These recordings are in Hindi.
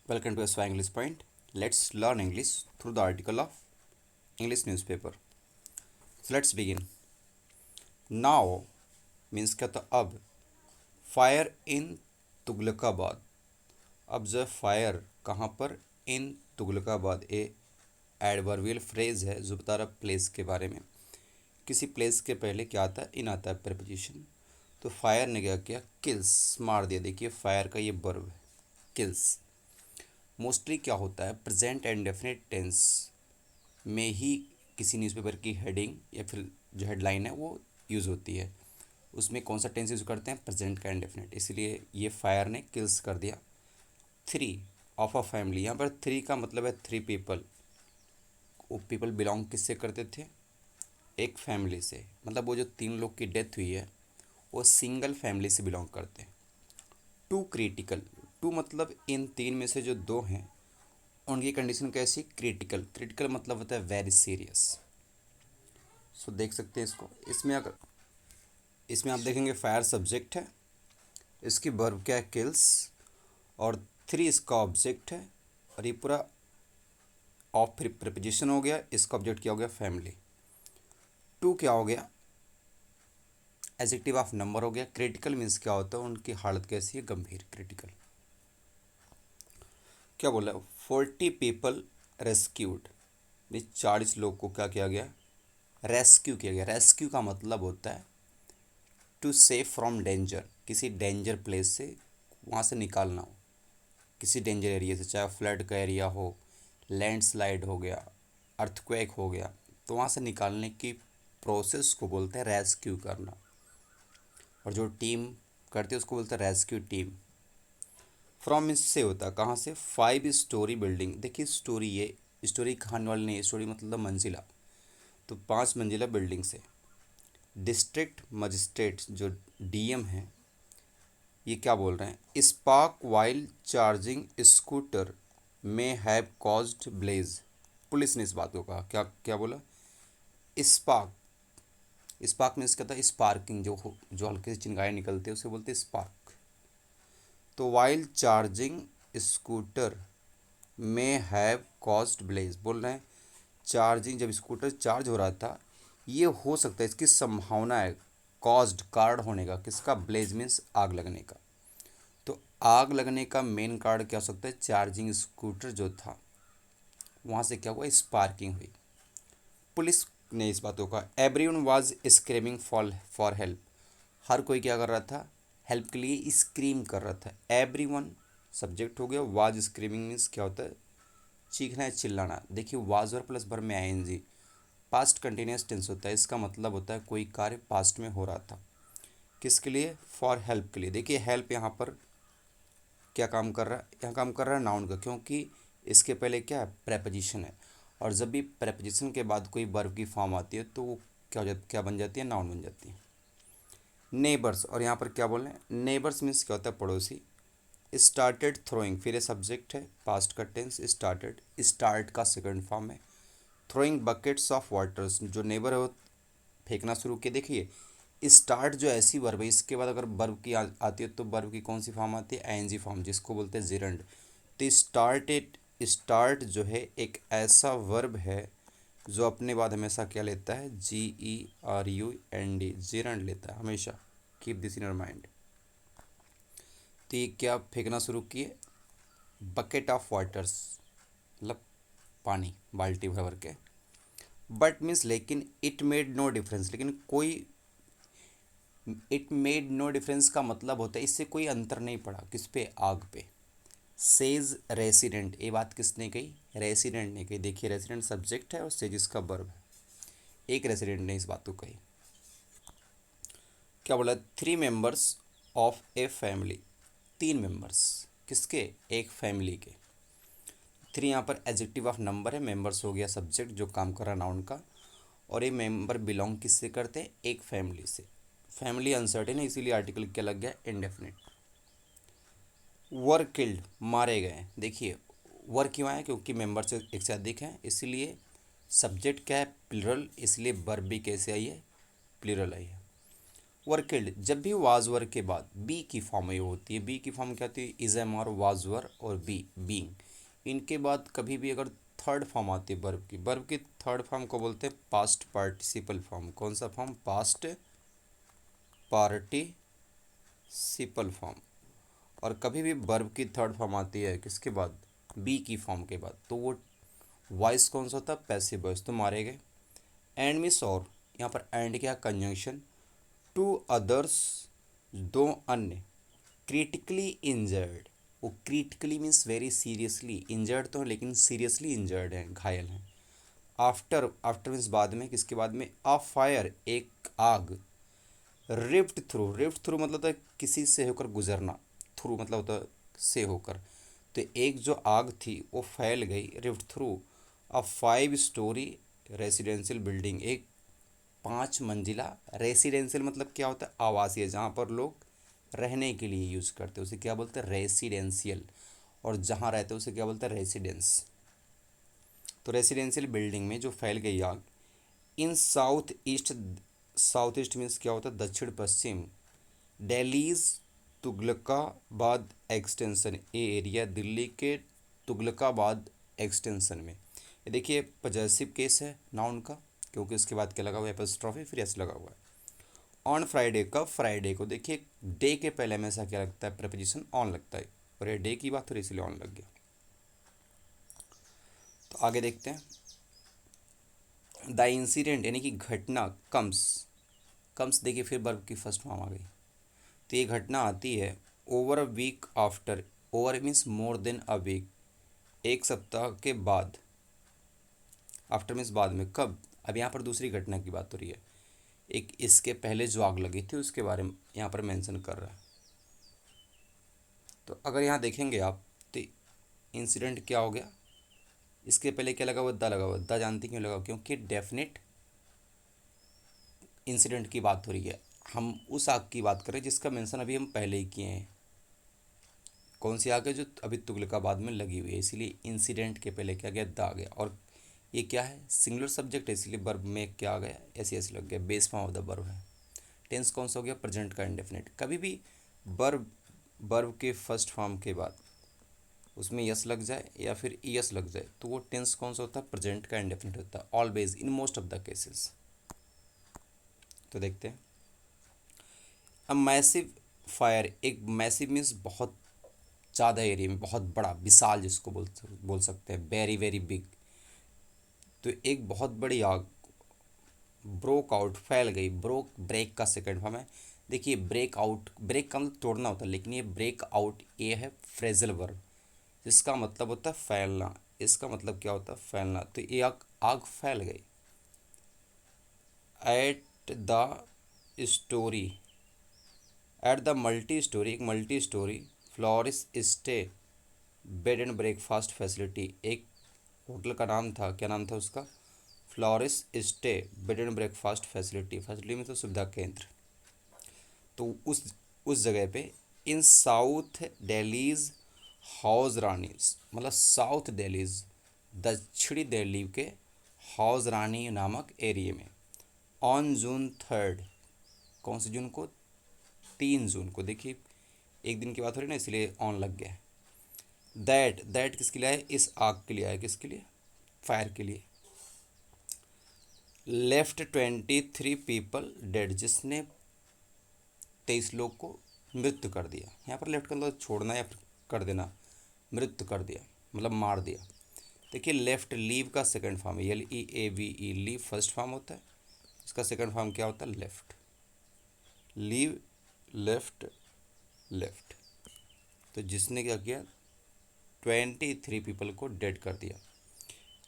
Welcome to SY English Point. Let's learn English through the article of English newspaper. So let's begin. Now means क्या था अब फायर इन तुगलकाबाद. अब जो फायर कहाँ पर इन तुगलकाबाद ए एडवर्बियल फ्रेज है जो बता रहा प्लेस के बारे में. किसी प्लेस के पहले क्या आता है इन आता है प्रेपोजिशन. तो फायर ने क्या किया किल्स मार दिया. देखिए फायर का ये वर्ब है किल्स. मोस्टली क्या होता है प्रेजेंट एंड डेफिनेट टेंस में ही किसी न्यूज़पेपर की हेडिंग या फिर जो हेडलाइन है वो यूज़ होती है. उसमें कौन सा टेंस यूज़ करते हैं प्रेजेंट का इंडेफिनिट. इसलिए ये फायर ने किल्स कर दिया. Three of a family. यहाँ पर थ्री का मतलब है थ्री पीपल. वो पीपल बिलोंग किससे करते थे एक फैमिली से. मतलब वो जो तीन लोग की डेथ हुई है वो सिंगल फैमिली से बिलोंग करते हैं. To critical. टू मतलब इन तीन में से जो दो हैं उनकी कंडीशन कैसी क्रिटिकल. क्रिटिकल मतलब होता है वेरी सीरियस. सो देख सकते हैं इसको. इसमें आप देखेंगे फायर सब्जेक्ट है. इसकी वर्ब क्या है किल्स. और थ्री इसका ऑब्जेक्ट है. और ये पूरा ऑफ प्रिपोजिशन हो गया. इसका ऑब्जेक्ट क्या हो गया फैमिली. टू क्या हो गया एडजेक्टिव ऑफ नंबर हो गया. क्रिटिकल मीन्स क्या होता है उनकी हालत कैसी है गंभीर क्रिटिकल. क्या बोला 40 पीपल रेस्क्यूड. 40 लोग को क्या किया गया रेस्क्यू किया गया. रेस्क्यू का मतलब होता है टू सेव फ्रॉम डेंजर. किसी डेंजर प्लेस से वहाँ से निकालना हो. किसी डेंजर एरिया से चाहे फ्लड का एरिया हो लैंडस्लाइड हो गया अर्थक्वेक हो गया तो वहाँ से निकालने की प्रोसेस को बोलते हैं रेस्क्यू करना. और जो टीम करती है उसको बोलते हैं रेस्क्यू टीम. फ्रॉम इससे होता है कहाँ से 5 स्टोरी बिल्डिंग. देखिए स्टोरी ये स्टोरी कहानी वाली नहीं है. स्टोरी मतलब मंजिला. तो 5 मंजिला बिल्डिंग से. डिस्ट्रिक्ट मजिस्ट्रेट जो डीएम है ये क्या बोल रहे हैं spark while charging scooter may have caused blaze. Police ने इस बात को कहा. क्या क्या बोला स्पार्क. स्पार्क मीन्स क्या था स्पार्किंग. जो हल्के से चिंगारी निकलते हैं उसे बोलते हैं स्पार्क. तो while charging scooter may have caused blaze बोल रहे हैं चार्जिंग जब स्कूटर चार्ज हो रहा था ये हो सकता है इसकी संभावना है कॉज्ड कारण होने का. किसका ब्लेज मीन्स आग लगने का. तो आग लगने का मेन कारण क्या हो सकता है चार्जिंग स्कूटर जो था वहाँ से क्या हुआ स्पार्किंग हुई. पुलिस ने इस बात को कहा. Everyone was screaming for help. हर कोई क्या कर रहा था हेल्प के लिए स्क्रीम कर रहा था. एवरीवन सब्जेक्ट हो गया. वाज स्क्रीमिंग मीन्स क्या होता है चीखना है चिल्लाना. देखिए वाज और प्लस भर में आईएनजी पास्ट कंटिन्यूस टेंस होता है. इसका मतलब होता है कोई कार्य पास्ट में हो रहा था. किसके लिए फॉर हेल्प के लिए. देखिए हेल्प यहाँ पर क्या काम कर रहा है यहाँ काम कर रहा है नाउन का क्योंकि इसके पहले क्या है प्रेपोजिशन है. और जब भी प्रेपोजिशन के बाद कोई वर्ब की फॉर्म आती है तो वो क्या हो जाती क्या बन जाती है नाउन बन जाती है. नेबर्स. और यहाँ पर क्या बोल रहे हैं नेबर्स मीन्स क्या होता है पड़ोसी. स्टार्टेड थ्रोइंग फिर ये सब्जेक्ट है पास्ट का टेंस. स्टार्टेड स्टार्ट का सेकंड फॉर्म है. थ्रोइंग बकेट्स ऑफ वाटर्स जो नेबर है वो फेंकना शुरू किए. देखिए स्टार्ट जो ऐसी वर्ब है इसके बाद अगर वर्ब की आती है तो वर्ब की कौन सी फॉर्म आती है आईएनजी फॉर्म जिसको बोलते हैं जिरंड. तो स्टार्टेड स्टार्ट जो है एक ऐसा वर्ब है जो अपने बाद हमेशा क्या लेता है GERUND जिरंड लेता है हमेशा. Keep this in your mind. तो ये क्या फेंकना शुरू किए बकेट ऑफ वाटर्स मतलब पानी बाल्टी भर भर के. बट मीन्स लेकिन इट मेड नो डिफरेंस. लेकिन कोई इट मेड नो डिफरेंस का मतलब होता है इससे कोई अंतर नहीं पड़ा किस पे आग पे. Says resident. ये बात किसने कही रेसिडेंट ने कही. देखिए रेसिडेंट सब्जेक्ट है और सेज इसका वर्ब है. एक रेसिडेंट ने इस बात को कही. क्या बोला 3 members of a family. 3 members किसके एक फैमिली के. थ्री यहाँ पर एडजेक्टिव ऑफ नंबर है. मेंबर्स हो गया सब्जेक्ट जो काम कर रहा नाउन का. और ये मेंबर बिलोंग किससे करते हैं एक फैमिली से. फैमिली अनसर्टेन है इसीलिए आर्टिकल क्या लग गया इंडेफिनिट. वर किल्ड मारे गए. देखिए वर क्यों आया क्योंकि मेंबर से एक से अधिक हैं इसीलिए सब्जेक्ट क्या है प्लूरल. इसलिए वर्ब भी कैसे आई है प्लूरल आई है. वर किल्ड, जब भी वाज वर के बाद बी की फॉर्म ये होती है, बी की फॉर्म क्या होती है, is am are was were और बी बीइंग। इनके बाद कभी भी अगर थर्ड फॉर्म आती है वर्ब की थर्ड फॉर्म को बोलते हैं पास्ट पार्टिसिपल फॉर्म। कौन सा फॉर्म, पास्ट पार्टिसिपल फॉर्म। और कभी भी वर्ब की थर्ड फॉर्म आती है किसके बाद, बी की फॉर्म के बाद, तो वो वॉइस कौन सा होता है, पैसिव वॉइस, तो मारे गए। एंड मीन्स और, यहाँ पर एंड क्या, कंजंक्शन, टू अदर्स, दो अन्य, क्रिटिकली इंजर्ड। वो critically means very seriously, injured तो है लेकिन सीरियसली इंजर्ड हैं, घायल हैं। आफ्टर, आफ्टर मीन्स बाद में, किसके बाद में, आ फायर, एक आग, रिफ्ट थ्रू, रिफ्ट थ्रू मतलब होता है किसी से होकर गुजरना, थ्रू मतलब होता है से होकर, तो एक जो आग थी वो फैल गई, rift through a 5 story residential building, एक 5 मंजिला रेसिडेंशियल मतलब क्या होता है, आवासीय, जहाँ पर लोग रहने के लिए यूज़ करते हैं उसे क्या बोलते हैं, रेसिडेंशियल। और जहाँ रहते हैं उसे क्या बोलते हैं, रेसिडेंस। तो रेसिडेंशियल बिल्डिंग में जो फैल गई आग, in south east, south east means क्या होता है, दक्षिण पश्चिम, दिल्लीज तुगलकाबाद एक्सटेंशन, ये एरिया दिल्ली के तुगलकाबाद एक्सटेंशन में। ये देखिए पजेसिव केस है नाउन का, क्योंकि उसके बाद क्या लगा हुआ है, एपस्ट्रॉफी फिर एस लगा हुआ है। ऑन फ्राइडे, कब, फ्राइडे को, देखिए डे के पहले हमेशा क्या लगता है, प्रपोजिशन ऑन लगता है, और ये डे की बात हो रही इसलिए ऑन लग गया। तो आगे देखते हैं, द इंसिडेंट यानी कि घटना, कम्स, कम्स देखिए फिर वर्ब की फर्स्ट फॉर्म आ गई, तो ये घटना आती है over a week after, over means more than a week, एक सप्ताह के बाद, आफ्टर मीन्स बाद में, कब, अब यहाँ पर दूसरी घटना की बात हो रही है, एक इसके पहले जो आग लगी थी उसके बारे में यहाँ पर मेंशन कर रहा है। तो अगर यहाँ देखेंगे आप, तो इंसिडेंट क्या हो गया, इसके पहले क्या लगा हुआ, द लगा हुआ, द जानते क्यों लगा हुआ? क्योंकि डेफिनेट इंसिडेंट की बात हो रही है, हम उस आग की बात करें जिसका मेंशन अभी हम पहले ही किए हैं, कौन सी आग है, जो अभी तुगलकाबाद में लगी हुई है, इसीलिए इंसिडेंट के पहले क्या गया, द आ गया। और ये क्या है, सिंगुलर सब्जेक्ट है, इसलिए वर्ब में क्या आ गया, ऐसे ऐसे लग गया, base form of the verb है। टेंस कौन सा हो गया, प्रेजेंट का इंडेफिनिट। कभी भी वर्ब, वर्ब के फर्स्ट फॉर्म के बाद उसमें यस लग जाए या फिर यस लग जाए तो वो टेंस कौन सा होता है, प्रेजेंट का इंडेफिनिट होता है, always, in most of the cases. तो देखते हैं, अब मैसिव फायर, एक मैसिव मीन्स बहुत ज़्यादा एरिया में, बहुत बड़ा, विशाल जिसको बोल सकते हैं, वेरी वेरी बिग। तो एक बहुत बड़ी आग ब्रोक आउट, फैल गई, ब्रोक ब्रेक का सेकंड फॉर्म है। देखिए ब्रेक आउट, ब्रेक का मतलब तोड़ना होता है, लेकिन ये ब्रेक आउट ये है फ्रेजल वर्ब, जिसका मतलब होता है फैलना, इसका मतलब क्या होता है, फैलना। तो ये आग, आग फैल गई। At the storey, at the multi storey, एक multi storey Floris stay bed and breakfast facility, एक होटल का नाम था, क्या नाम था उसका, Floris stay bed and breakfast facility, facility में तो सुविधा केंद्र। तो उस जगह पे, इन साउथ दिल्लीज हाउस रानीज, मतलब साउथ दिल्लीज, दक्षिणी दिल्ली के हाउस रानी नामक एरिया में, ऑन जून 3, कौन सी जून को, 3 जून को, देखिए एक दिन की बात हो रही है ना इसलिए ऑन लग गया है। दैट, दैट किसके लिए है, इस आग के लिए है, किसके लिए, फायर के लिए। लेफ्ट 23 पीपल डेड, जिसने 23 लोग को मृत्यु कर दिया। यहाँ पर लेफ्ट का मतलब छोड़ना या फिर कर देना, मृत्यु कर दिया मतलब मार दिया। देखिए लेफ्ट लीव का सेकंड फॉर्म है, LEAVE, लीव फर्स्ट फॉर्म होता है, इसका सेकंड फॉर्म क्या होता है, लेफ्ट, लीव, लेफ्ट, लेफ्ट। तो जिसने क्या किया, 23 पीपल को डेड कर दिया।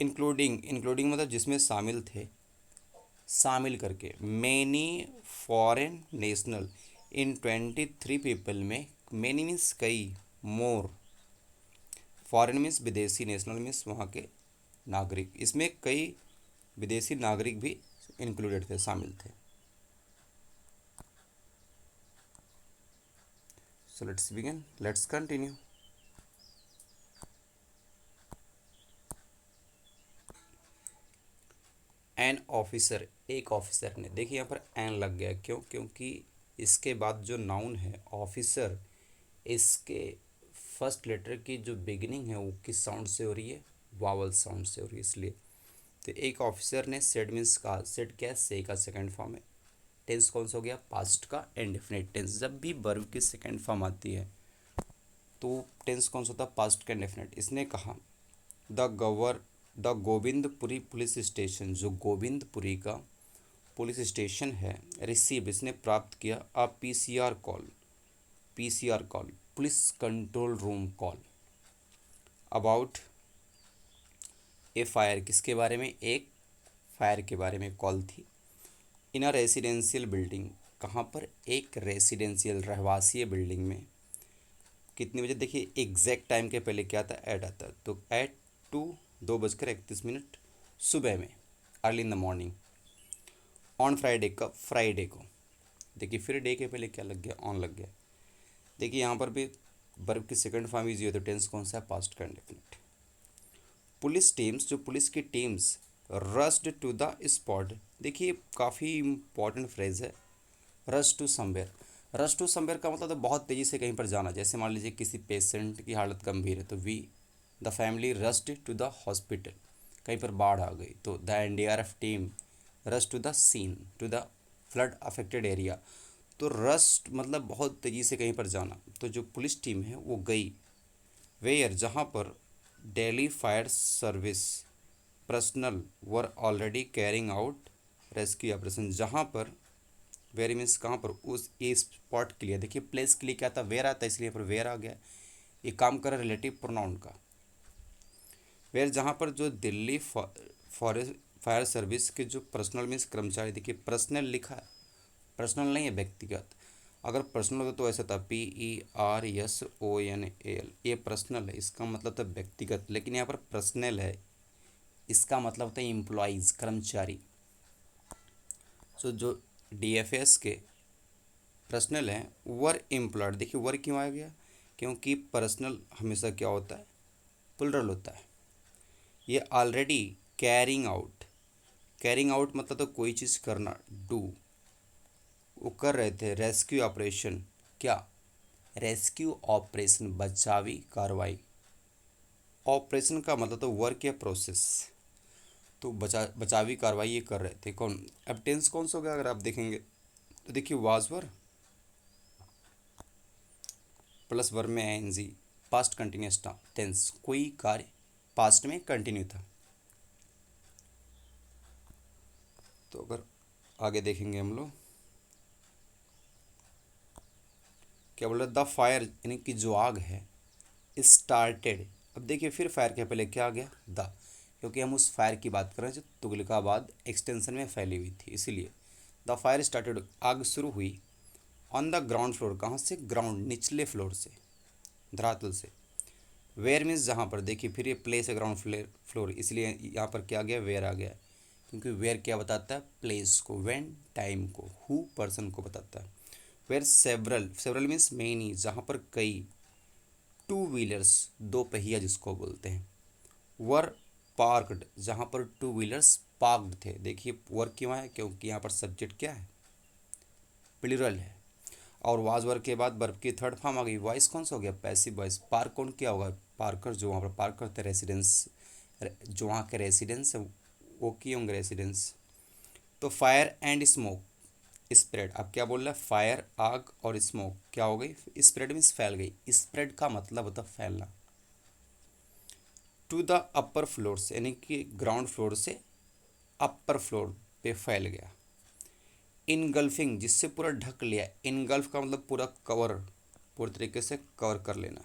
इंक्लूडिंग, इंक्लूडिंग मतलब जिसमें शामिल थे, शामिल करके, मैनी फॉरेन नेशनल, इन 23 पीपल में, मैनी मीन्स कई, मोर, फॉरेन मीन्स विदेशी, नेशनल मीन्स वहाँ के नागरिक, इसमें कई विदेशी नागरिक भी इंक्लूडेड थे, शामिल थे। So let's begin, let's continue. An officer, एक ऑफिसर ने, देखिए यहाँ पर एन लग गया, क्यों, क्योंकि इसके बाद जो नाउन है ऑफिसर, इसके फर्स्ट लेटर की जो बिगिनिंग है वो किस साउंड से हो रही है, वावल साउंड से हो रही है, इसलिए। तो एक ऑफिसर ने सेड मीन्स कहा, सेड क्या है, से का सेकंड फॉर्म है। टेंस कौन सा हो गया, पास्ट का इंडेफिनिट टेंस। जब भी वर्ब की सेकंड फॉर्म आती है तो टेंस कौन सा होता है, पास्ट का इंडेफिनिट। इसने कहा द गोविंदपुरी पुलिस स्टेशन, जो गोविंदपुरी का पुलिस स्टेशन है, रिसीव इसने प्राप्त किया a PCR call, PCR call police control room call about a fire, किसके बारे में, एक फायर के बारे में कॉल थी। इन अ रेसिडेंशियल बिल्डिंग, कहाँ पर, एक रेसिडेंशियल रहवासीय बिल्डिंग में। कितने बजे, देखिए एग्जैक्ट टाइम के पहले क्या आता है, ऐड आता है, तो एट 2:31 सुबह में, early in the morning, on Friday, कब, फ्राइडे को। देखिए फिर डे के पहले क्या लग गया, ऑन लग गया। देखिए यहाँ पर भी वर्ब की सेकंड फॉर्म यूज हुई है, तो टेंस कौन सा है, पास्ट का इंडेफिनिट। पुलिस टीम्स, जो पुलिस की teams rushed to the spot, देखिए काफ़ी इंपॉर्टेंट फ्रेज है, rush to somewhere. Rush to somewhere का मतलब तो बहुत तेज़ी से कहीं पर जाना। जैसे मान लीजिए किसी पेशेंट की हालत गंभीर है तो we the family rushed to the hospital, कहीं पर बाढ़ आ गई तो the NDRF team rush to the scene, to the flood affected area. तो रश मतलब बहुत तेज़ी से कहीं पर जाना। तो जो पुलिस टीम है वो गई वेयर, जहाँ पर daily fire service personal were already carrying out rescue operation, जहाँ पर वेयर मीन्स कहाँ पर, उस ए स्पॉट के लिए। देखिए प्लेस के लिए क्या था, वेयर आता है, इसलिए पर वेयर आ गया। ये काम कर रिलेटिव प्रोनाउन का। वेयर जहाँ पर जो दिल्ली फॉरेस्ट फायर सर्विस के जो पर्सनल मीन्स कर्मचारी, देखिए पर्सनल लिखा है, पर्सनल नहीं है व्यक्तिगत। अगर पर्सनल होता तो ऐसा था PERSONAL, ये पर्सनल है, इसका मतलब था व्यक्तिगत, लेकिन यहाँ पर पर्सनल है, इसका मतलब होता है एम्प्लॉइज़, कर्मचारी। सो जो DFS के पर्सनल हैं वर एम्प्लॉयड, देखिए वर क्यों आ गया, क्योंकि पर्सनल हमेशा क्या होता है, प्लुरल होता है। ये already carrying out, carrying out मतलब तो कोई चीज़ करना, डू, वो कर रहे थे रेस्क्यू ऑपरेशन, क्या, रेस्क्यू ऑपरेशन, बचावी कार्रवाई। ऑपरेशन का मतलब तो वर्क या प्रोसेस, तो बचावी कार्रवाई ये कर रहे थे। कौन, अब टेंस कौन सा हो गया, अगर आप देखेंगे तो देखिए वाज वर प्लस वर्ब में ING, पास्ट कंटिन्यूस टेंस, कोई कार्य पास्ट में कंटिन्यू था। तो अगर आगे देखेंगे हम लोग, क्या बोल रहे, द फायर यानी कि जो आग है, स्टार्टेड। अब देखिए फिर फायर के पहले क्या आ गया, द, क्योंकि हम उस फायर की बात कर रहे हैं जो तुगलकाबाद एक्सटेंशन में फैली हुई थी, इसीलिए द फायर स्टार्टेड, आग शुरू हुई ऑन द ग्राउंड फ्लोर, कहाँ से, ग्राउंड, निचले फ्लोर से, धरातल से। वेयर मीन्स जहाँ पर, देखिए फिर ये प्लेस है ग्राउंड फ्लोर, इसलिए यहाँ पर क्या आ गया, वेयर आ गया, क्योंकि वेयर क्या बताता है, प्लेस को, व्हेन टाइम को, हु पर्सन को बताता है। Where several, several means many, जहाँ पर कई, टू व्हीलर्स, दो पहिया जिसको बोलते हैं, वर पार्कड, जहाँ पर टू व्हीलर्स पार्कड थे। देखिए वर क्यों है, क्योंकि यहाँ पर सब्जेक्ट क्या है, प्लूरल है। और वाज वर्ग के बाद वर्ब की थर्ड फॉर्म आ गई, वॉइस कौन सा हो गया, पैसिव वॉइस। पार्क कौन क्या होगा, पार्कर, जो वहाँ पर पार्क करते हैं, रेसिडेंस, जो वहाँ के रेसिडेंस है वो किए होंगे रेसिडेंस। तो फायर एंड स्मोक स्प्रेड, अब क्या बोल रहा है, फायर आग और स्मोक क्या हो गई, स्प्रेड मीन्स फैल गई। स्प्रेड का मतलब होता है फैलना। टू द अपर फ्लोर से, यानी कि ग्राउंड फ्लोर से अपर फ्लोर पे फैल गया। इनगल्फिंग, जिससे पूरा ढक लिया, इनगल्फ का मतलब पूरा कवर, पूरी तरीके से कवर कर लेना।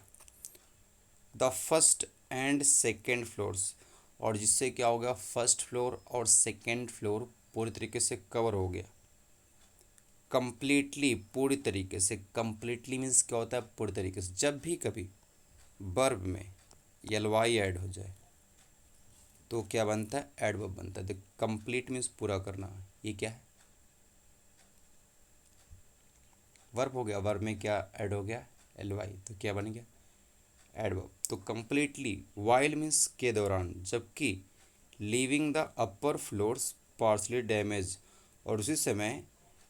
The first and second floors, और जिससे क्या हो गया, फर्स्ट फ्लोर और सेकेंड फ्लोर पूरी तरीके से कवर हो गया। कंप्लीटली, पूरी तरीके से, कंप्लीटली मीन्स क्या होता है, पूरी तरीके से। जब भी कभी वर्ब में एलवाई ऐड हो जाए तो क्या बनता है, एडवर्ब बनता है। द कंप्लीट मीन्स पूरा करना, ये क्या है, वर्ब हो गया, वर्ब में क्या ऐड हो गया, एलवाई, तो क्या बन गया, एडवर्ब। तो कंप्लीटली, वाइल मीन्स के दौरान, जबकि leaving the upper floors partially damaged, और उसी समय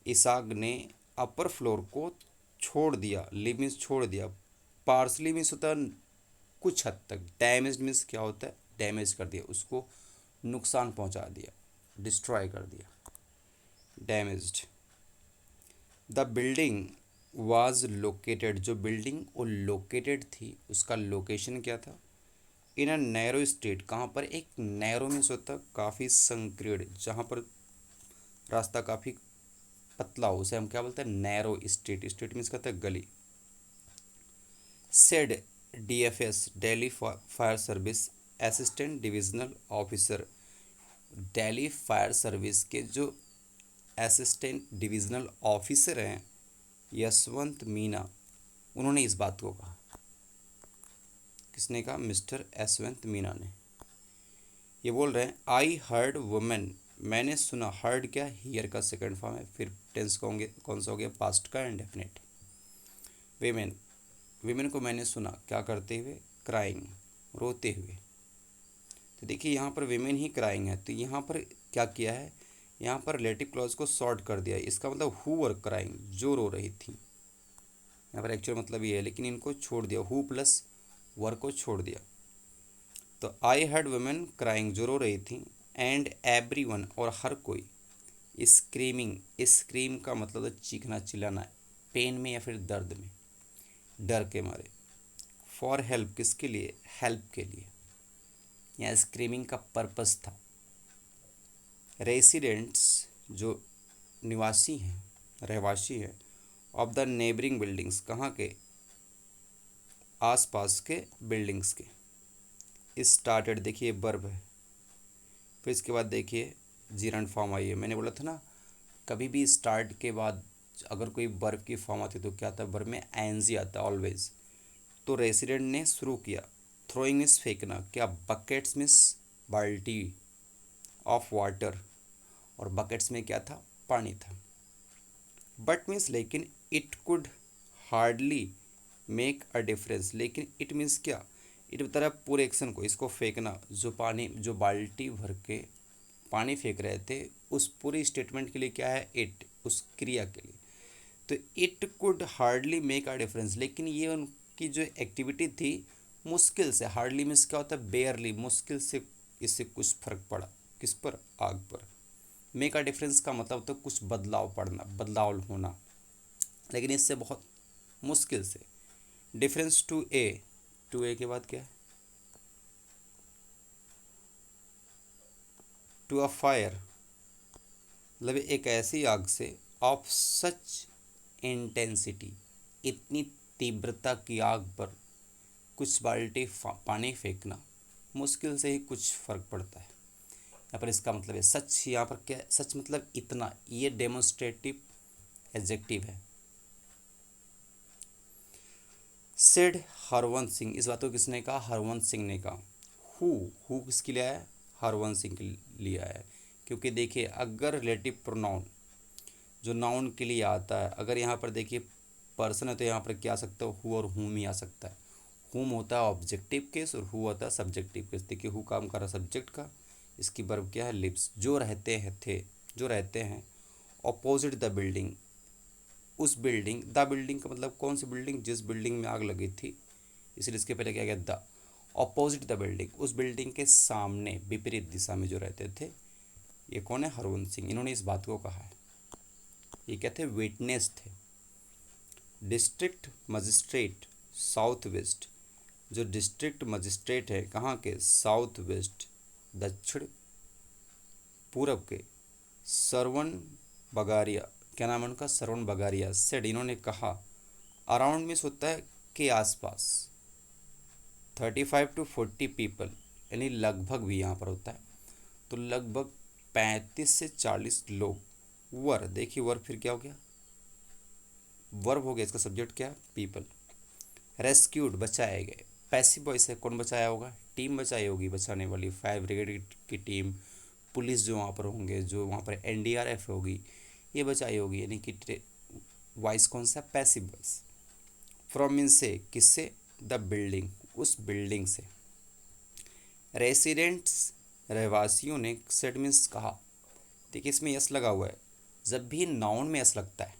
इस आग ने अपर फ्लोर को छोड़ दिया, लीव मीन्स छोड़ दिया, पार्सली मीन्स होता है कुछ हद तक, डैमेज मीन्स क्या होता है, डैमेज कर दिया, उसको नुकसान पहुंचा दिया, डिस्ट्रॉय कर दिया, damaged. The building was located, जो बिल्डिंग वो लोकेटेड थी उसका लोकेशन क्या था, इन अ नैरो स्ट्रीट, कहाँ पर, एक नैरो मीन्स होता है काफ़ी संकीर्ण, जहाँ पर रास्ता काफ़ी पतला हो उसे हम क्या बोलते हैं, नैरो स्ट्रीट, स्ट्रीट मीन्स कहते हैं गली। Said DFS, Delhi fire service assistant divisional officer, Delhi fire service के जो असिस्टेंट डिविजनल ऑफिसर हैं यशवंत मीना, उन्होंने इस बात को कहा। किसने कहा, मिस्टर यशवंत मीना ने। ये बोल रहे हैं आई हर्ड वुमेन, मैंने सुना, हर्ड क्या, हियर का सेकंड फॉर्म है, फिर टेंस कौन सा हो गया, पास्ट का इंडेफिनिट। वेमेन, विमेन को मैंने सुना क्या करते हुए, क्राइंग, रोते हुए। तो देखिए यहाँ पर विमेन ही क्राइंग है, तो यहाँ पर क्या किया है, यहाँ पर रिलेटिव क्लॉज को शॉर्ट कर दिया है, इसका मतलब हु वर क्राइंग, जो रो रही थी, यहाँ पर एक्चुअल मतलब ये है, लेकिन इनको छोड़ दिया, हु प्लस वर को छोड़ दिया। तो आई हर्ड वुमेन क्राइंग, जो रो रही थी, एंड एवरीवन, और हर कोई, स्क्रीमिंग, स्क्रीम का मतलब है चीखना चिल्लाना, पेन में या फिर दर्द में, डर के मारे। फॉर हेल्प, किसके लिए, हेल्प के लिए, यहाँ स्क्रीमिंग का पर्पस था। रेसिडेंट्स, जो निवासी हैं, रहवासी हैं, ऑफ द नेबरिंग बिल्डिंग्स, कहाँ के, आसपास के बिल्डिंग्स के। स्टार्टेड, देखिए वर्ब है, फिर इसके बाद देखिए जीरंड फॉर्म आई है। मैंने बोला था ना, कभी भी स्टार्ट के बाद अगर कोई वर्ब की फॉर्म आती है तो क्या आता है, वर्ब में एनजी आता है ऑलवेज। तो रेसिडेंट ने शुरू किया, थ्रोइंग मीन्स फेंकना, क्या, बकेट्स मीन्स बाल्टी ऑफ वाटर, और बकेट्स में क्या था, पानी था। बट मीन्स लेकिन, it could hardly make a difference, लेकिन इट मीन्स क्या, इट बता रहा है पूरे एक्शन को, इसको फेंकना, जो पानी, जो बाल्टी भर के पानी फेंक रहे थे, उस पूरी स्टेटमेंट के लिए क्या है, इट, उस क्रिया के लिए। तो it could hardly make a difference, लेकिन ये उनकी जो एक्टिविटी थी मुश्किल से, हार्डली मीन्स क्या होता है, बेयरली, मुश्किल से इससे कुछ फर्क पड़ा, किस पर, आग पर। मेक अ डिफरेंस का मतलब तो कुछ बदलाव पड़ना, बदलाव होना, लेकिन इससे बहुत मुश्किल से। डिफरेंस टू ए, टू ए के बाद क्या है, टू अ फायर, मतलब एक ऐसी आग से, ऑफ सच इंटेंसिटी, इतनी तीव्रता की आग पर कुछ बाल्टी पानी फेंकना, मुश्किल से ही कुछ फर्क पड़ता है। यहाँ पर इसका मतलब है सच, यहाँ पर क्या, सच मतलब इतना, ये डेमोन्स्ट्रेटिव एडजेक्टिव है। सेड हरवंश सिंह, इस बात को किसने कहा, हरवंश सिंह ने कहा। हु किसके लिए आया, हरवंश सिंह के लिए आया, क्योंकि देखिए अगर रिलेटिव प्रोनाउन जो नाउन के लिए आता है, अगर यहाँ पर देखिए पर्सन है तो यहाँ पर क्या आ सकता है, हु और हुम ही आ सकता है। हुम होता है ऑब्जेक्टिव केस और हु होता है सब्जेक्टिव केस। देखिए हु काम कर रहा है सब्जेक्ट का, इसकी वर्ब क्या है, लिव्स, जो रहते हैं, थे, जो रहते हैं, अपोजिट द बिल्डिंग, उस बिल्डिंग, द बिल्डिंग का मतलब कौन सी बिल्डिंग, जिस बिल्डिंग में आग लगी थी, इसलिए इसके पहले क्या गया, द, अपोजिट द बिल्डिंग, उस बिल्डिंग के सामने, विपरीत दिशा में जो रहते थे, ये कौन है, हरवंश सिंह, इन्होंने इस बात को कहा है। ये क्या थे, विटनेस थे। डिस्ट्रिक्ट मजिस्ट्रेट साउथ वेस्ट, जो डिस्ट्रिक्ट मजिस्ट्रेट है कहाँ के, साउथ वेस्ट, दक्षिण पूरब के, सरवण बगारिया, क्या नाम है उनका, सरवण बगारिया, सेड, इन्होंने कहा, अराउंड मीन्स होता है के आसपास, 35 to 40 पीपल, यानी लगभग भी यहाँ पर होता है, तो लगभग 35 से 40 लोग, वर, देखिए वर फिर क्या हो गया, वर्ब हो गया, इसका सब्जेक्ट क्या, पीपल, रेस्क्यूड, बचाए गए, पैसिव वॉइस है, कौन बचाया होगा, टीम बचाई होगी, बचाने वाली, फायर ब्रिगेड की टीम, पुलिस जो वहाँ पर होंगे, जो वहाँ पर एनडीआरएफ होगी, ये बचाई होगी, यानी कि वॉइस कौन सा, पैसिव वॉइस। फ्रॉम मीन से, किससे, द बिल्डिंग, उस बिल्डिंग से। रेसिडेंट्स, रहवासियों ने, सेड मीन्स कहा, देखिए इसमें यस लगा हुआ है, जब भी नाउन में यस लगता है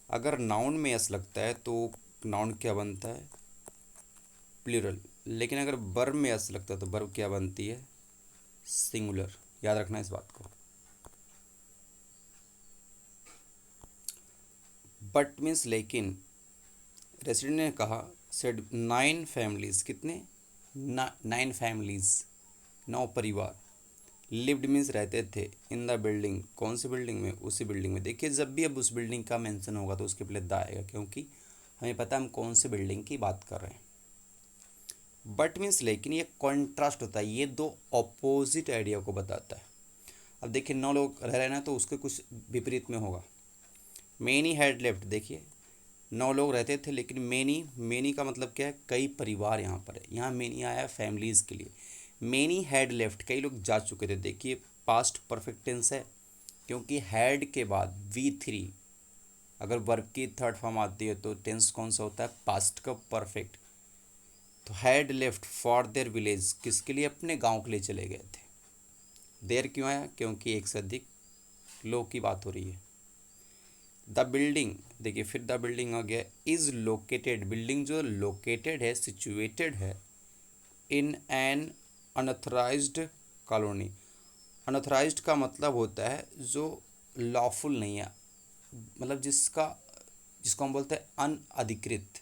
अगर नाउन में एस लगता है तो नाउन क्या बनता है, प्लूरल। लेकिन अगर वर्ब में एस लगता है तो वर्ब क्या बनती है, सिंगुलर। याद रखना इस बात को। बट मीन्स लेकिन, रेसिडेंट ने कहा, सेड 9 फैमिलीज, कितने, 9 फैमिलीज, 9 परिवार, लिव्ड मीन्स रहते थे, इन द बिल्डिंग, कौन सी बिल्डिंग में, उसी बिल्डिंग में। देखिए जब भी अब उस बिल्डिंग का मेंशन होगा तो उसके पहले द आएगा, क्योंकि हमें पता है हम कौन सी बिल्डिंग की बात कर रहे हैं। बट मीन्स लेकिन ये कॉन्ट्रास्ट होता है, ये दो ऑपोजिट आइडिया को बताता है। अब देखिए 9 लोग रह रहे हैं ना, तो उसके कुछ विपरीत में होगा। मेनी हैड लेफ्ट, देखिए 9 लोग रहते थे लेकिन मेनी, मेनी का मतलब क्या है, कई परिवार यहाँ पर है। यहाँ मेनी आया है फैमिलीज़ के लिए। मेनी हैड लेफ्ट, कई लोग जा चुके थे। देखिए पास्ट परफेक्ट टेंस है, क्योंकि हैड के बाद V3 अगर वर्ब की थर्ड फॉर्म आती है तो टेंस कौन सा होता है, पास्ट का परफेक्ट। तो had left for their village, किसके लिए, अपने गांव के लिए चले गए थे। देर क्यों आया, क्योंकि एक से अधिक लोग की बात हो रही है। द बिल्डिंग, देखिए फिर द बिल्डिंग आ गया, इज़ लोकेटेड, बिल्डिंग जो लोकेटेड है, सिचुएटेड है, in an unauthorised colony. Unauthorised का मतलब होता है जो लॉफुल नहीं है, मतलब जिसको हम बोलते हैं अनअधिकृत,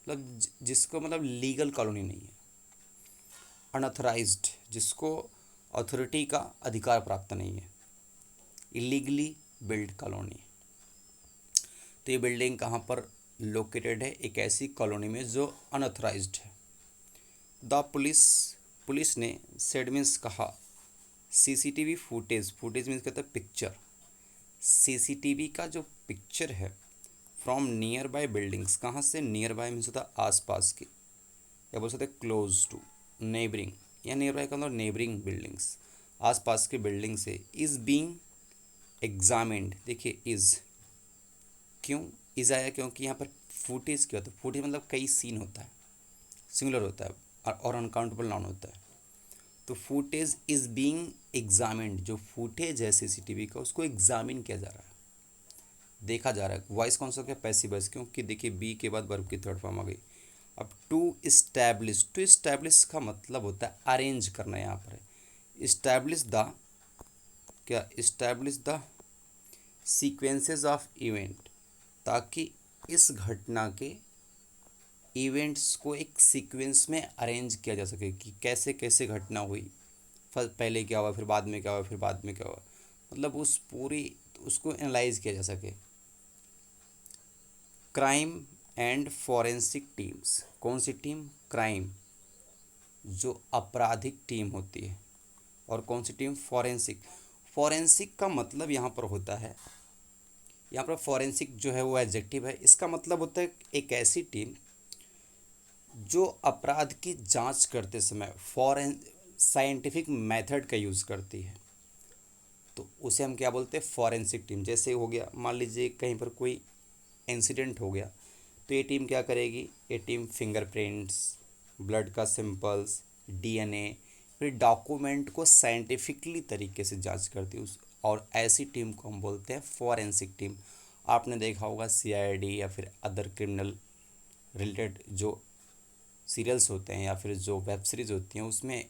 मतलब जिसको मतलब लीगल कॉलोनी नहीं है। अनऑथराइज्ड जिसको अथॉरिटी का अधिकार प्राप्त नहीं है, इलीगली बिल्ड कॉलोनी। तो ये बिल्डिंग कहाँ पर लोकेटेड है, एक ऐसी कॉलोनी में जो अनऑथराइज्ड है। द पुलिस, पुलिस ने, सेड मीन्स कहा, सीसीटीवी फुटेज, फुटेज मीन्स कहता है पिक्चर, सीसीटीवी का जो पिक्चर है फ्रॉम नियर बाय बिल्डिंग्स, कहाँ से, नियर बाय मीन्स होता है आसपास की, या बोल सकते हैं क्लोज टू, नेबरिंग, या नियर बाय का मतलब नेबरिंग बिल्डिंग्स, आसपास के बिल्डिंग से, इज़ बीइंग एग्जामिन्ड। देखिए इज़, क्यों इज़ आया, क्योंकि यहाँ पर फुटेज क्या होता है, फुटेज मतलब कई सीन होता है, सिंगुलर होता है और अनकाउंटेबल नाउन होता है। तो फुटेज इज़ बीइंग एग्जामिन्ड, जो फुटेज है सीसीटीवी का उसको एग्जामिन किया जा रहा है, देखा जा रहा है। वॉइस कौन सा क्या, पैसिव वॉइस, क्योंकि देखिए बी के बाद वर्ब की थर्ड फॉर्म आ गई। अब टू इस्टेब्लिश, टू इस्टेब्लिश का मतलब होता है अरेंज करना, यहाँ पर है इस्टेब्लिश द, क्या, establish the sequences of event, ताकि इस घटना के इवेंट्स को एक सीक्वेंस में अरेंज किया जा सके कि कैसे कैसे घटना हुई, पहले क्या हुआ, फिर बाद में क्या हुआ, फिर बाद में क्या हुआ, मतलब उस पूरी उसको एनालाइज किया जा सके। क्राइम एंड फॉरेंसिक टीम्स, कौन सी टीम, क्राइम जो आपराधिक टीम होती है, और कौन सी टीम, फॉरेंसिक। फॉरेंसिक का मतलब यहाँ पर होता है, यहाँ पर फॉरेंसिक जो है वो एडजेक्टिव है, इसका मतलब होता है एक ऐसी टीम जो अपराध की जांच करते समय साइंटिफिक मेथड का यूज़ करती है, तो उसे हम क्या बोलते हैं, फॉरेंसिक टीम। जैसे हो गया, मान लीजिए कहीं पर कोई इंसिडेंट हो गया, तो ये टीम क्या करेगी, ये टीम फिंगरप्रिंट्स, ब्लड का सिंपल्स, डीएनए, फिर डॉक्यूमेंट को साइंटिफिकली तरीके से जांच करती है और ऐसी टीम को हम बोलते हैं फॉरेंसिक टीम। आपने देखा होगा सीआईडी या फिर अदर क्रिमिनल रिलेटेड जो सीरियल्स होते हैं या फिर जो वेब सीरीज़ होती हैं, उसमें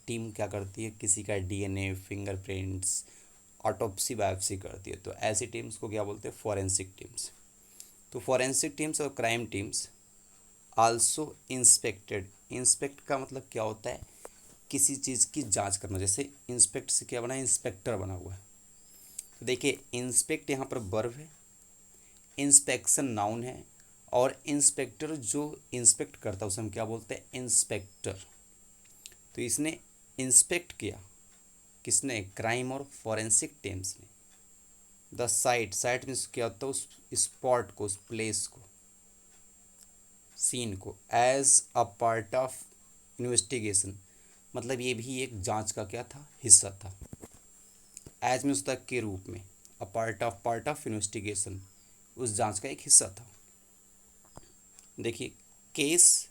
टीम क्या करती है, किसी का डीएनए, फिंगरप्रिंट्स, ऑटोप्सी बायोप्सी करती है। तो ऐसी टीम्स को क्या बोलते हैं, फॉरेंसिक टीम्स। तो फॉरेंसिक टीम्स और crime teams also inspected, inspect का मतलब क्या होता है, किसी चीज़ की जांच करना। जैसे इंस्पेक्ट से क्या बना है, इंस्पेक्टर बना हुआ है। तो देखिए इंस्पेक्ट यहाँ पर वर्ब है, इंस्पेक्शन नाउन है, और इंस्पेक्टर जो इंस्पेक्ट करता है उसे हम क्या बोलते हैं, इंस्पेक्टर। तो इसने इंस्पेक्ट किया, किसने, क्राइम और फॉरेंसिक टीम्स ने। द साइट, साइट मीन्स क्या होता है, उस स्पॉट को, उस प्लेस को, सीन को, as a part of investigation, मतलब ये भी एक जांच का क्या था, हिस्सा था। एज मीन्स तक के रूप में, अ पार्ट ऑफ इन्वेस्टिगेशन, उस जांच का एक हिस्सा था। देखिए केस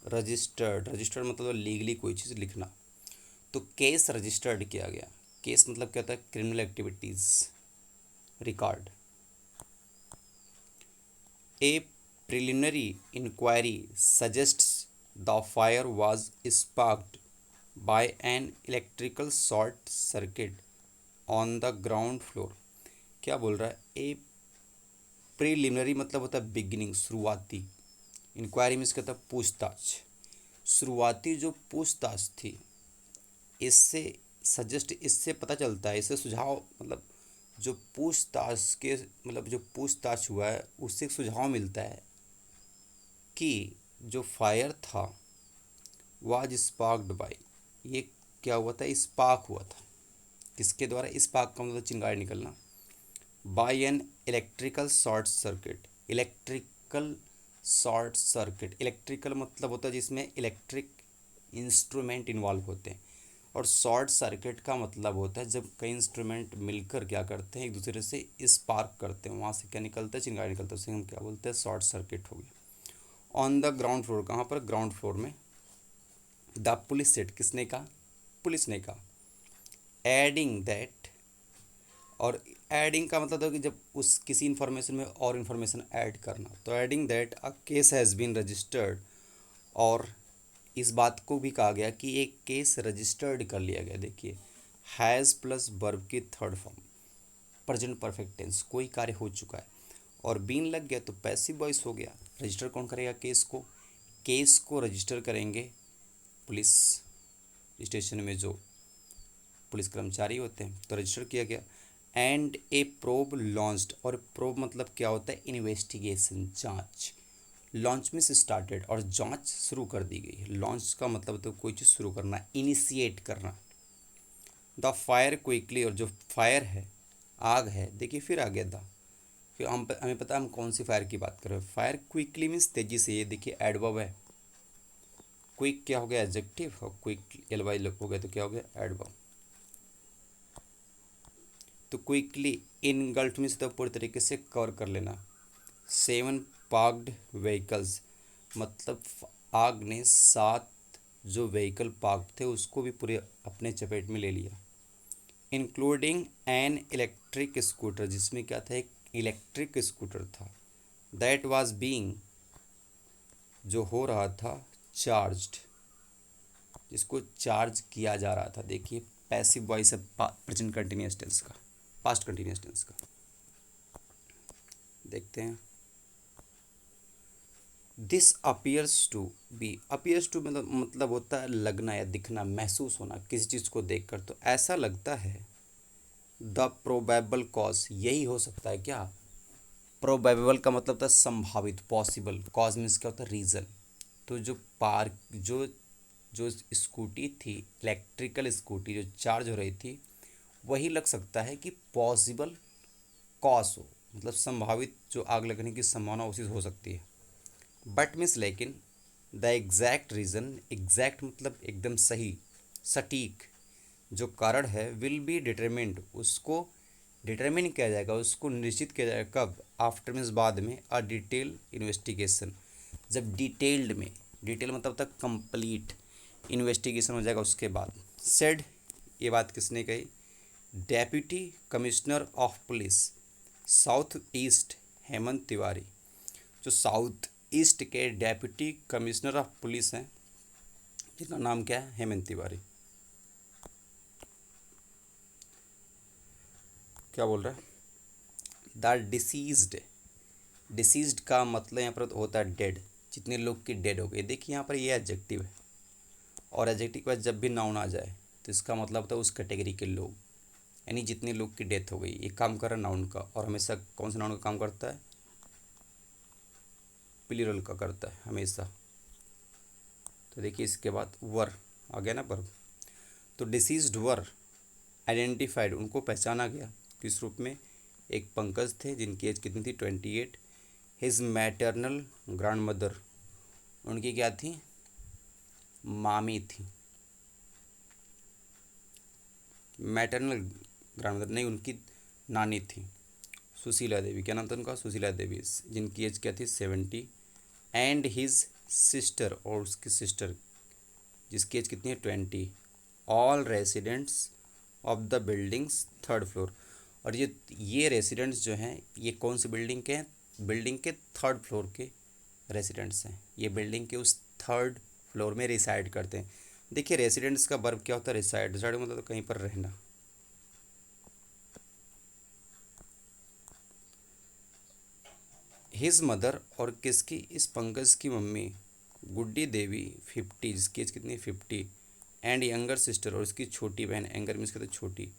रजिस्टर्ड, रजिस्टर्ड मतलब लीगली कोई चीज़ लिखना, तो केस रजिस्टर्ड किया गया। केस मतलब क्या होता है, criminal activities record. A preliminary inquiry suggests the fire was sparked by an electrical short circuit on the ground floor। क्या बोल रहा है? ए प्रिलिमिनरी मतलब होता है बिगिनिंग, शुरुआती। इंक्वायरी मीन्स कहता है पूछताछ। शुरुआती जो पूछताछ थी, इससे सजेस्ट, इससे पता चलता है, इससे सुझाव, मतलब जो पूछताछ के, मतलब जो पूछताछ हुआ है उससे एक सुझाव मिलता है कि जो फायर था वाज स्पार्क्ड बाय, ये क्या हुआ था? स्पार्क हुआ था। किसके द्वारा? स्पार्क का मतलब चिंगारी निकलना। By an electrical short circuit. Electrical short circuit, electrical मतलब होता है जिसमें इलेक्ट्रिक इंस्ट्रूमेंट इन्वॉल्व होते हैं, और शॉर्ट सर्किट का मतलब होता है जब कई इंस्ट्रूमेंट मिलकर क्या करते हैं, एक दूसरे से स्पार्क करते हैं, वहाँ से क्या निकलता है? चिंगारी निकलता है, उसे हम क्या बोलते हैं? शॉर्ट सर्किट हो गया। ऑन द ग्राउंड फ्लोर, कहाँ पर? ग्राउंड फ्लोर में। द पुलिस सेट, किसने कहा? पुलिस ने कहा। एडिंग दैट, और एडिंग का मतलब था कि जब उस किसी इन्फॉर्मेशन में और इन्फॉर्मेशन ऐड करना, तो adding that a case has been registered, और इस बात को भी कहा गया कि एक केस रजिस्टर्ड कर लिया गया। देखिए, हैज़ प्लस वर्ब की third form, present perfect tense, कोई कार्य हो चुका है और बीन लग गया तो पैसिव वॉइस हो गया। रजिस्टर कौन करेगा? केस को। केस को रजिस्टर करेंगे पुलिस स्टेशन में जो पुलिस कर्मचारी होते हैं, तो रजिस्टर किया गया। एंड ए प्रोब लॉन्च्ड, और प्रोब मतलब क्या होता है? इन्वेस्टिगेशन, जांच। लॉन्च में से स्टार्टेड, और जांच शुरू कर दी गई है। लॉन्च का मतलब तो कोई चीज़ शुरू करना, इनिशिएट करना। द फायर क्विकली, और जो फायर है, आग है, देखिए फिर आ गया द, फिर हमें पता है हम कौन सी फायर की बात कर रहे हैं। फायर क्विकली मीन्स तेजी से, ये देखिए एडवर्ब है। क्विक क्या हो गया? एडजेक्टिव, और क्विक एल वाई हो गया तो क्या हो गया? एडवर्ब। तो क्विकली इनगल्फ मीन्स तो पूरी तरीके से कवर कर लेना। 7 पार्क्ड व्हीकल्स, मतलब आग ने 7 जो व्हीकल पार्क थे उसको भी पूरे अपने चपेट में ले लिया। इंक्लूडिंग एन इलेक्ट्रिक स्कूटर, जिसमें क्या था? एक इलेक्ट्रिक स्कूटर था। दैट वाज बीइंग, जो हो रहा था, चार्ज्ड, जिसको चार्ज किया जा रहा था। देखिए पैसिव वॉइस है प्रेजेंट कंटिन्यूअस टेंस का, पास्ट कंटिन्यूअस टेंस का। देखते हैं। This appears to be, appears to मतलब होता है लगना या दिखना, महसूस होना किसी चीज़ को देखकर, तो ऐसा लगता है। द प्रोबेबल कॉज, यही हो सकता है क्या? प्रोबेबल का मतलब था संभावित, पॉसिबल। कॉज मीन्स क्या होता है? रीज़न। तो जो पार्क, जो स्कूटी थी, इलेक्ट्रिकल स्कूटी जो चार्ज हो रही थी, वही लग सकता है कि पॉसिबल कॉज हो, मतलब संभावित जो आग लगने की संभावना उसी से हो सकती है। बट मीन्स लेकिन, द एग्जैक्ट रीज़न, एग्जैक्ट मतलब एकदम सही, सटीक जो कारण है, विल बी डिटरमिन्ड, उसको डिटरमिन किया जाएगा, उसको निश्चित किया जाएगा। कब? आफ्टर मीन्स बाद में, अ डिटेल इन्वेस्टिगेशन, जब डिटेल्ड में, डिटेल मतलब तक कंप्लीट इन्वेस्टिगेशन हो जाएगा उसके बाद। सेड, ये बात किसने कही? Deputy commissioner of police south east Hemant Tiwari, जो साउथ ईस्ट के डेप्यूटी कमिश्नर ऑफ पुलिस हैं, जिनका नाम क्या है? हेमंत तिवारी। क्या बोल रहा है? द डिसीज्ड, डिसीज्ड का मतलब यहाँ पर होता है डेड, जितने लोग की डेड हो गई। देखिए यहाँ पर ये एडजेक्टिव है, और एडजेक्टिव के बाद जब भी नाउन आ जाए तो इसका मतलब होता है उस कैटेगरी के लोग, यानी जितने लोग की डेथ हो गई। ये काम कर रहा है नाउन का, और हमेशा कौन सा नाउन का काम करता है? प्लूरल का करता है हमेशा। तो देखिए इसके बाद वर आ गया ना वर्ब, तो डिसीज्ड वर आइडेंटिफाइड, उनको पहचाना गया किस रूप में? एक पंकज थे जिनकी एज कितनी थी? 28। हिज मैटरनल ग्रैंड मदर, उनकी क्या थी? मामी थी। मैटरनल ग्रैंड मदर नहीं, उनकी नानी थी सुशीला देवी। क्या नाम था उनका? सुशीला देवी, जिनकी एज क्या थी? 70। एंड हिज सिस्टर, और उसकी सिस्टर जिसकी एज कितनी है? 20। All residents of the buildings third floor, और ये रेसिडेंट्स जो हैं ये कौन सी बिल्डिंग के हैं? बिल्डिंग के थर्ड फ्लोर के रेसिडेंट्स हैं, ये बिल्डिंग के उस थर्ड फ्लोर में रिसाइड करते हैं। देखिए रेसिडेंट्स का वर्ब क्या होता है, रिसाइड। रिसाइड मतलब तो कहीं पर रहना। हिज मदर, और किसकी, इस पंकज की मम्मी गुड्डी देवी 50, जिसकी एज कितनी 50, एंड यंगर सिस्टर, और उसकी छोटी बहन, एंगर मीन्स कहते छोटी,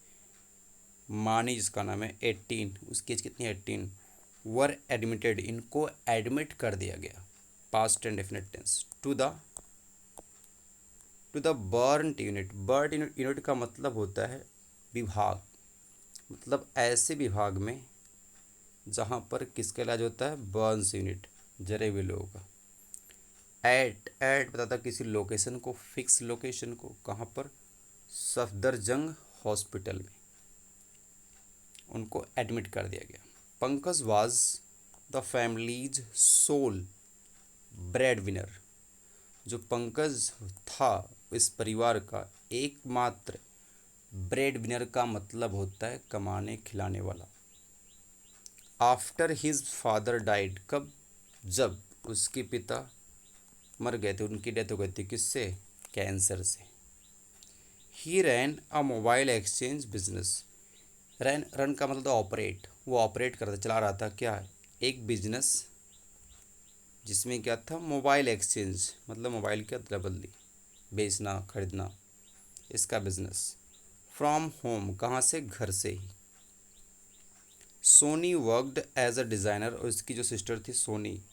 मानी जिसका नाम है 18, उसकी एज कितनी 18, वर एडमिटेड, इनको एडमिट कर दिया गया, past and definite tense, to the burnt unit. Burn unit का मतलब होता है विभाग, मतलब ऐसे विभाग में जहाँ पर किसका इलाज होता है, बर्न्स यूनिट, जले हुए लोगों का। एट बताता किसी लोकेशन को, फिक्स लोकेशन को, कहाँ पर, सफदरजंग हॉस्पिटल में उनको एडमिट कर दिया गया। Pankaj was the family's sole breadwinner, जो पंकज था इस परिवार का एकमात्र ब्रेड विनर का मतलब होता है कमाने खिलाने वाला। आफ्टर हिज फादर डाइड, कब, जब उसके पिता मर गए थे, उनकी डेथ हो गई थी, किससे, कैंसर से। He ran a mobile exchange business. Run का मतलब ऑपरेट, वो ऑपरेट करता, चला रहा था क्या, एक बिजनेस जिसमें क्या था, मोबाइल एक्सचेंज, मतलब मोबाइल की अदला बदली, बेचना खरीदना, इसका बिजनेस। फ्रॉम होम, कहाँ से, घर से ही। Soni worked as a designer, और इसकी जो सिस्टर थी सोनी,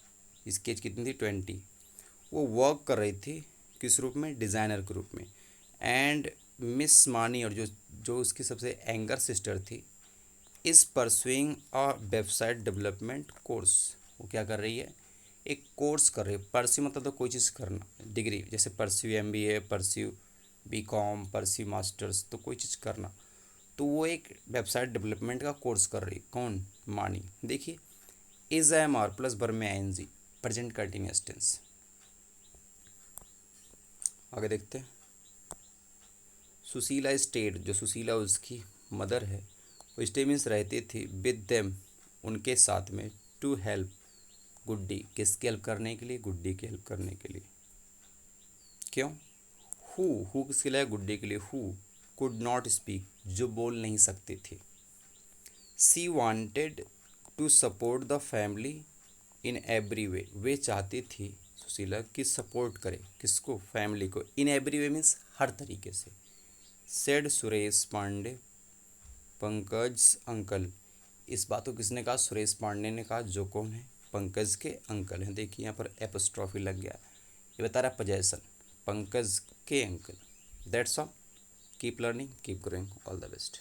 इसकी एज कितनी थी 20, वो वर्क कर रही थी किस रूप में, डिज़ाइनर के रूप में। एंड मिस मानी, और जो जो उसकी सबसे एंगर सिस्टर थी, is pursuing a website development course, वो क्या कर रही है, एक कोर्स कर रही है। परस्यू मतलब तो कोई चीज़ करना, डिग्री, जैसे pursue MBA, pursue BCom, pursue masters, तो कोई चीज़ करना, तो वो एक वेबसाइट डेवलपमेंट का कोर्स कर रही, कौन, मानी। देखिए इज एम आर प्लस बर में ING, प्रेजेंट कंटिन्यूस टेंस। आगे देखते हैं। सुशीला स्टेड, जो सुशीला उसकी मदर है, वो स्टे मीन्स रहती थी, विद देम, उनके साथ में, टू हेल्प गुड्डी, किसकी हेल्प करने के लिए, गुड्डी की हेल्प करने के लिए। क्यों, हु किसके लिए, गुड्डी के लिए। हु कुड नॉट स्पीक, जो बोल नहीं सकती थी। She wanted to support the family in every way, वे चाहती थी सुशीला कि सपोर्ट करे, किसको, फैमिली को, इन एवरी वे मीन्स हर तरीके से। सेड सुरेश पांडे, पंकज अंकल, इस बात को किसने कहा, सुरेश पांडे ने कहा, जो कौन है, पंकज के अंकल हैं। देखिए यहाँ पर एपस्ट्रॉफी लग गया, ये बता रहा है पोजेशन, पंकज के uncle. That's all, keep learning, keep growing, all the best.